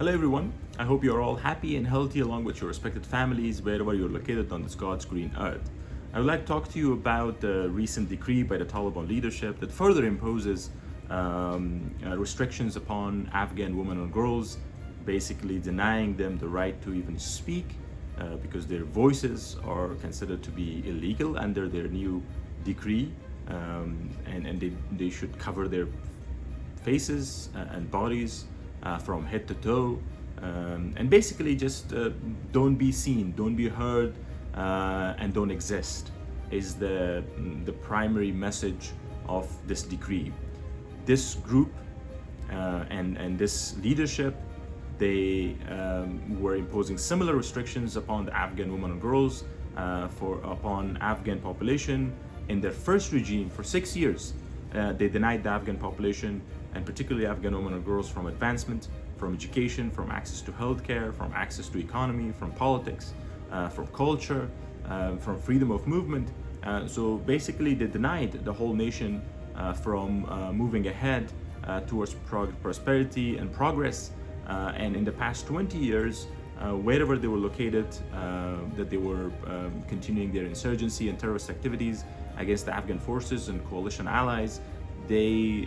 Hello everyone, I hope you're all happy and healthy along with your respected families wherever you're located on this God's green earth. I would like to talk to you about the recent decree by the Taliban leadership that further imposes restrictions upon Afghan women and girls, basically denying them the right to even speak because their voices are considered to be illegal under their new decree, and they should cover their faces and bodies from head to toe, and basically just don't be seen, don't be heard, and don't exist is the primary message of this decree. This group and this leadership, they were imposing similar restrictions upon the Afghan women and girls, upon Afghan population in their first regime for 6 years. They denied the Afghan population, and particularly Afghan women and girls, from advancement, from education, from access to healthcare, from access to economy, from politics, from culture, from freedom of movement. So basically they denied the whole nation from moving ahead towards prosperity and progress. And in the past 20 years, wherever they were located, that they were continuing their insurgency and terrorist activities against the Afghan forces and coalition allies, they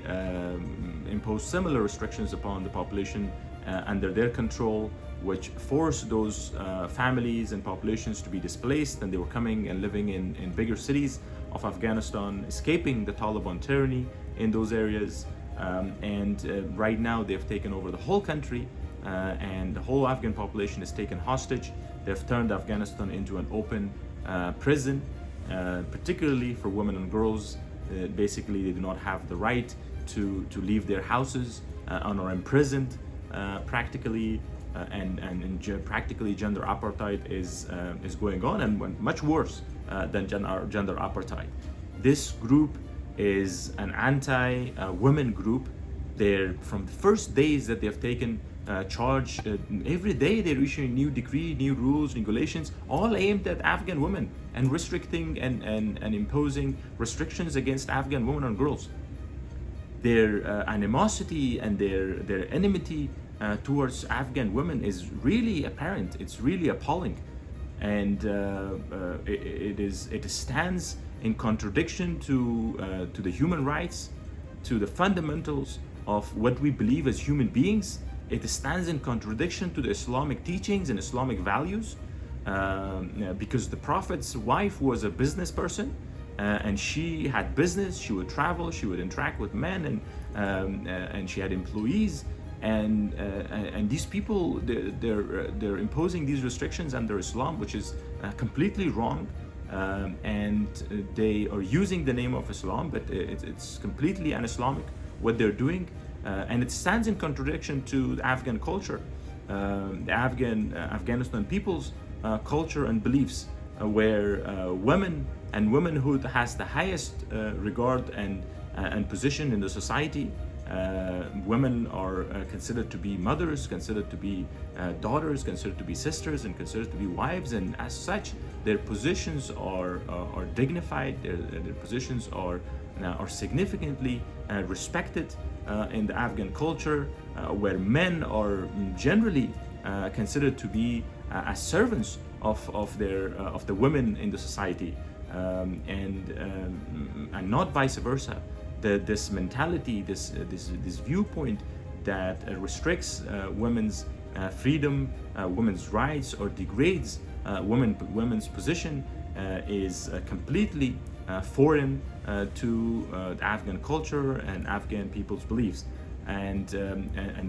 imposed similar restrictions upon the population under their control, which forced those families and populations to be displaced, and they were coming and living in bigger cities of Afghanistan, escaping the Taliban tyranny in those areas. And right now they've taken over the whole country, and the whole Afghan population is taken hostage. They've turned Afghanistan into an open prison, particularly for women and girls. Basically, they do not have the right to leave their houses and are imprisoned practically, and practically gender apartheid is going on, and much worse than gender apartheid. This group is an anti-women group. They're, from the first days that they've taken charge, every day they're issuing new decree, new rules, regulations, all aimed at Afghan women and restricting and imposing restrictions against Afghan women and girls. Their animosity and their enmity towards Afghan women is really apparent. It's really appalling, and it stands in contradiction to the human rights, to the fundamentals of what we believe as human beings. It stands in contradiction to the Islamic teachings and Islamic values, because the Prophet's wife was a business person, and she had business. She would travel, she would interact with men, and she had employees. And these people, they're imposing these restrictions under Islam, which is completely wrong. And they are using the name of Islam, but it's completely un-Islamic what they're doing, and it stands in contradiction to the Afghan culture, the Afghanistan people's culture and beliefs, where women and womanhood has the highest regard and position in the society. Women are considered to be mothers, considered to be daughters, considered to be sisters, and considered to be wives, and as such their positions are dignified. Their positions are significantly respected in the Afghan culture, where men are generally considered to be as servants of the women in the society, and not vice versa. This mentality, this viewpoint that restricts women's freedom, women's rights, or degrades women's position is completely foreign to the Afghan culture and Afghan people's beliefs, and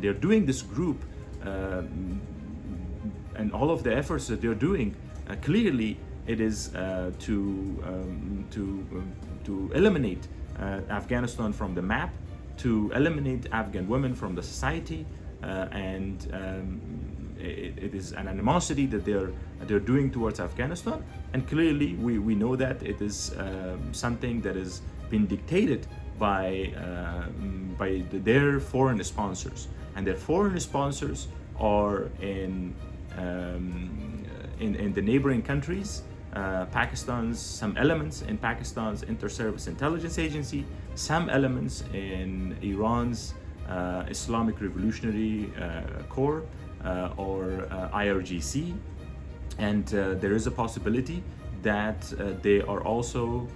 they're doing this group, and all of the efforts that they're doing, clearly it is to eliminate Afghanistan from the map, to eliminate Afghan women from the society, and it is an animosity that they're doing towards Afghanistan. And clearly we know that it is something that has been dictated by their foreign sponsors, and their foreign sponsors are in the neighboring countries. Some elements in Pakistan's inter-service intelligence agency, some elements in Iran's Islamic Revolutionary Corps, or IRGC, and there is a possibility that they are also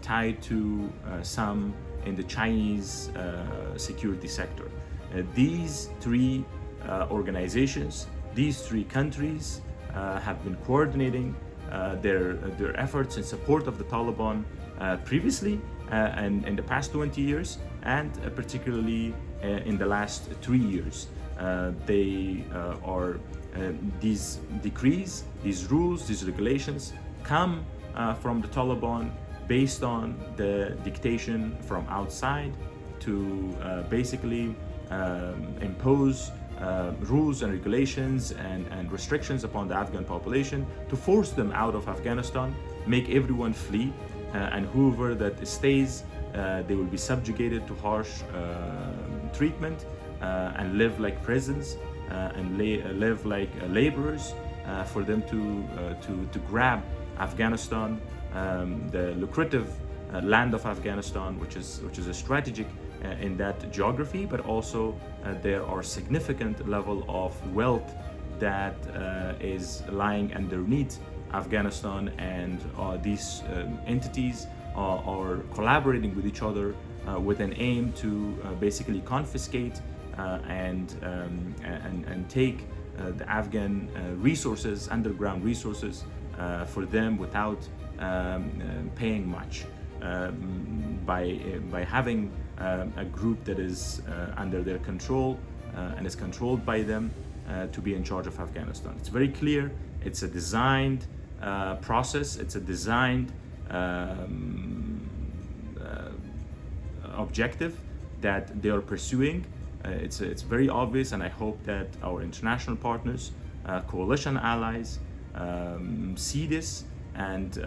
tied to some in the Chinese security sector. These three organizations, these three countries have been coordinating their efforts in support of the Taliban previously and in the past 20 years, and particularly in the last 3 years. These decrees, these rules, these regulations come from the Taliban based on the dictation from outside to basically impose rules and regulations and restrictions upon the Afghan population to force them out of Afghanistan, make everyone flee, and whoever that stays, they will be subjugated to harsh treatment and live like prisons and live like laborers for them to grab Afghanistan, the lucrative land of Afghanistan, which is a strategic in that geography, but also there are significant level of wealth that is lying underneath Afghanistan, and these entities are collaborating with each other with an aim to basically confiscate and take the Afghan resources, underground resources, for them without paying much. By having a group that is under their control and is controlled by them to be in charge of Afghanistan. It's very clear. It's a designed process. It's a designed objective that they are pursuing. It's very obvious, and I hope that our international partners, coalition allies, see this and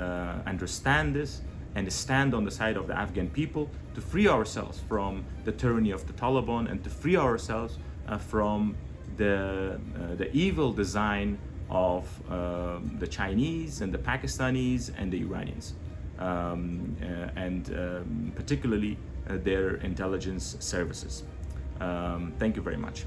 understand this and stand on the side of the Afghan people to free ourselves from the tyranny of the Taliban and to free ourselves from the evil design of the Chinese and the Pakistanis and the Iranians, and particularly their intelligence services. Thank you very much.